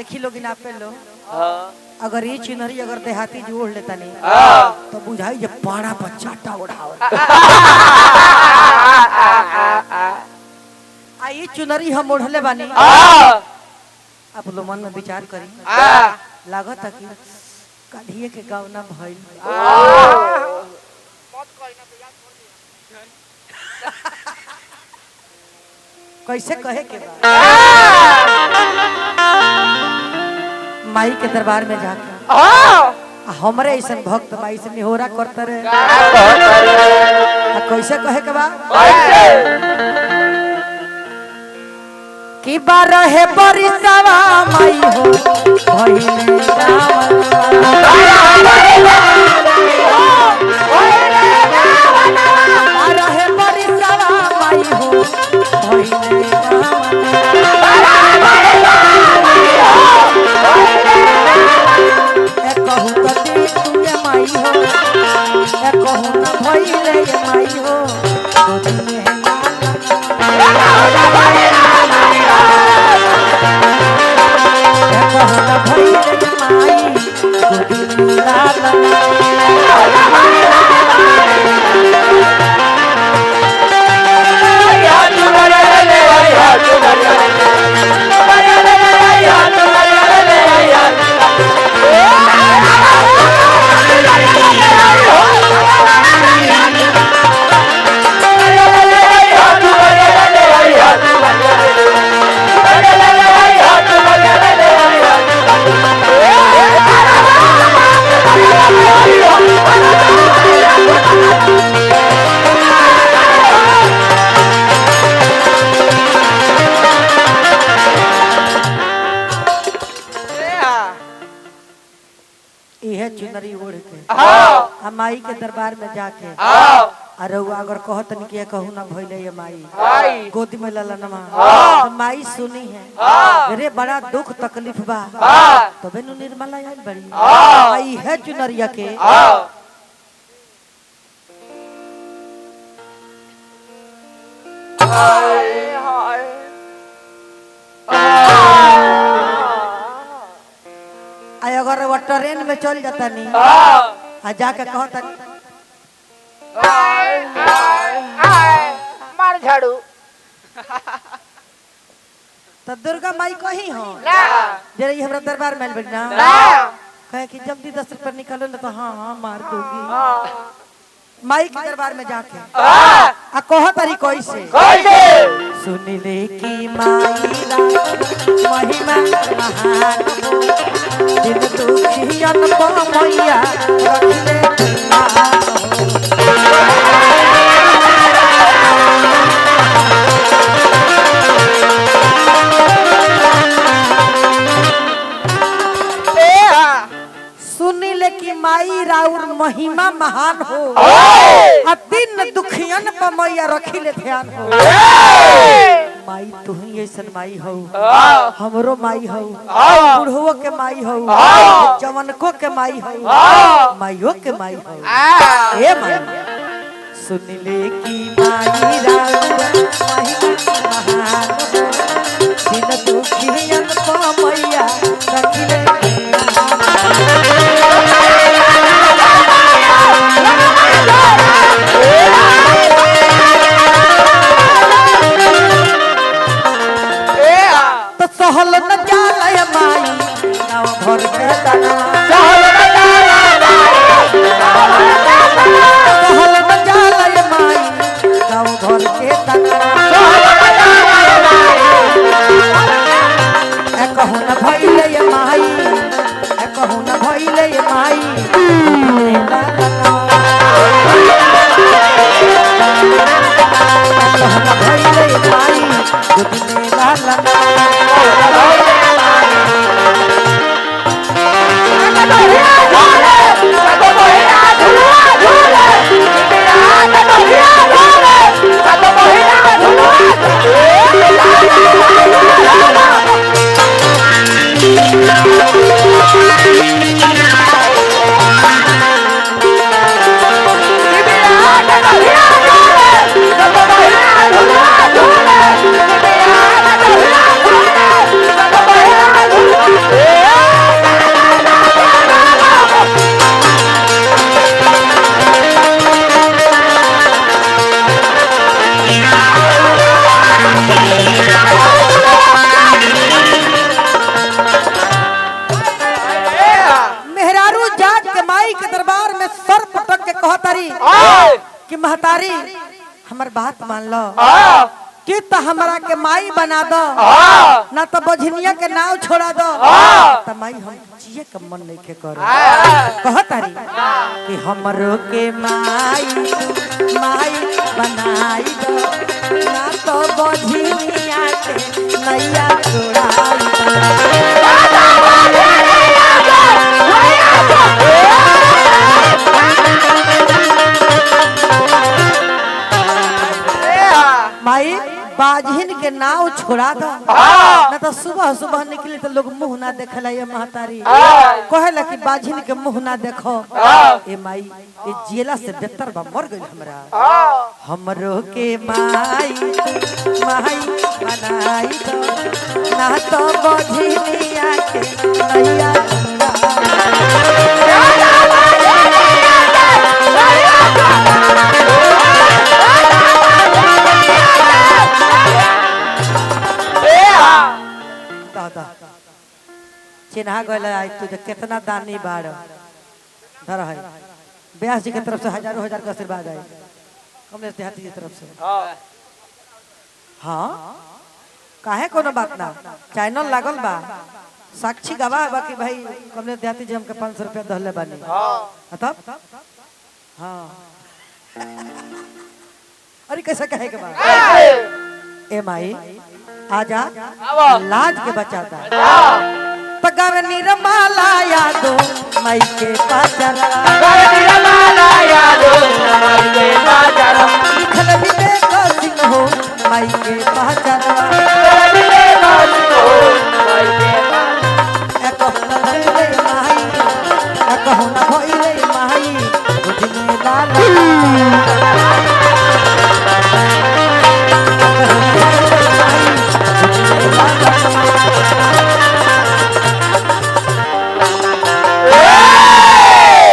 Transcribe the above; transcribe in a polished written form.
देखी लोग ना पे लो हाँ अगर ये चुनरी अगर देहाती जोड़ लेता नहीं तो बुझाई जे पाड़ा पर चाटा उड़ाओ आ ये चुनरी हम ओढ़ले बानी आप लोग मन में विचार करी लागत है कि कढ़िए के गाँव ना भइल कैसे कहे के माई के दरबार में जाके हमरे ऐसा भक्त माई से निहोरा करते रहे कैसे कहे के बा कि बारह बरिसवा माई हो भइले बारह बरिसवा माई हो भइले कहूँ कति तुझे माई हो कहूँ न भइले माई हो चुनरी ओढ़ के माई के दरबार में जाके अरे अगर कहत नहीं कहूँ ना भइले ये माई गोदी में ललनमा तो माई सुनी है अरे बड़ा दुख तकलीफ बा तो बेनु निर्मला आइल बड़ी आई है चुनरिया के अगर वो ट्रेन में चल जाता नहीं आ जाके कहता मार झाड़ू तो दुर्गा माई कही हो जरा ये हमरा दरबार में बैठ ना कहे कि जल्दी 10 रुपए निकालो ना तो हाँ हाँ मार दूंगी माई के दरबार में जाके आ कहो तारी कैसे सुन ले कि माई महिमा महान दिन दुखियन मैया रखले सुनिले कि माई राउर महिमा महान हो आ दिन दुखियन पर मैया रखिले ध्यान हो माई तू ही ऐसन माई हो हमरो माई हो बूढ़ो के माई हो जवनको के माई हो माइयो के माई हो ए माई सुनिले कि माई राउर महिमा महान हो दिन दुखियन पर मैया रखिले सहल न जालय माई नाव भर के तना सहल न जालय माई नाव भर के तना कहूँ न भइले ये माई कहूँ न भइले ये माई कहूँ न भइले ये माई महतारी हमार बात मान लो कि तो हमरा के माई बना दो ना तो बझनिया के नाव छोड़ा दो तो माई हम जिए के मन नहीं के करो कहतारी कि हमरो के माई माई बनाई दो ना तो बझनिया के नैया छोड़ाई माई बाझिन के नाव छोड़ा दो ना तो सुबह सुबह निकली तो लोग मुंह ना देखला ये महतारी कहेला कि बाझिन के मुंह ना देखो ए माई ए जिला से बेहतर बा मर गइल हमरा हमरो के माई माई बनाई दो ना तो बाझिनिया के नैया चिन्हा गल तुझे कितना दानी बाड़ धर है व्यास जी की तरफ से हजारों हजार का आशीर्वाद है कमलेश देहाती की तरफ से हाँ काहे कोनो बात ना चैनल लागल बा साक्षी गवाह बा कि भाई कमलेश देहाती जी हमके 500 रुपया दहले बानी तब हाँ अरे कैसे कहे के बा ए माई आजा लाज के बचाता पगावे निरमाला यादो माई के पाचरा पगावे निरमाला यादो माई के